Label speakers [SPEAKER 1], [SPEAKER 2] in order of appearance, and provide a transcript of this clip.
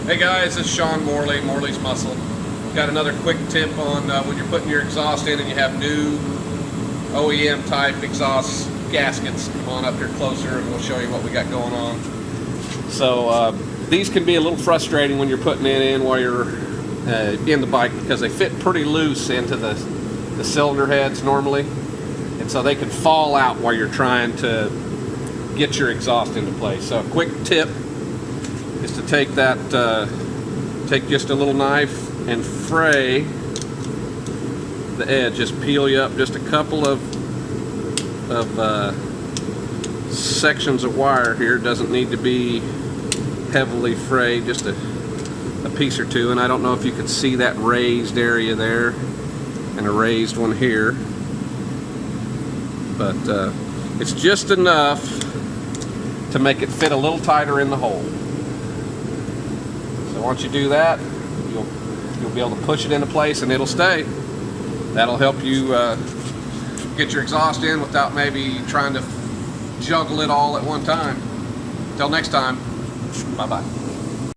[SPEAKER 1] Hey guys, it's Sean Morley, Morley's Muscle. Got another quick tip on when you're putting your exhaust in and you have new OEM type exhaust gaskets. Come on up here closer and we'll show you what we got going on. So these can be a little frustrating when you're putting it in while you're in the bike, because they fit pretty loose into the cylinder heads normally, and so they can fall out while you're trying to get your exhaust into place. So a quick tip is to take take just a little knife and fray the edge. Just peel you up just a couple of sections of wire here. Doesn't need to be heavily frayed, just a piece or two. And I don't know if you could see that raised area there and a raised one here, but it's just enough to make it fit a little tighter in the hole. So once you do that, you'll be able to push it into place and it'll stay. That'll help you get your exhaust in without maybe trying to juggle it all at one time. Till next time, bye-bye.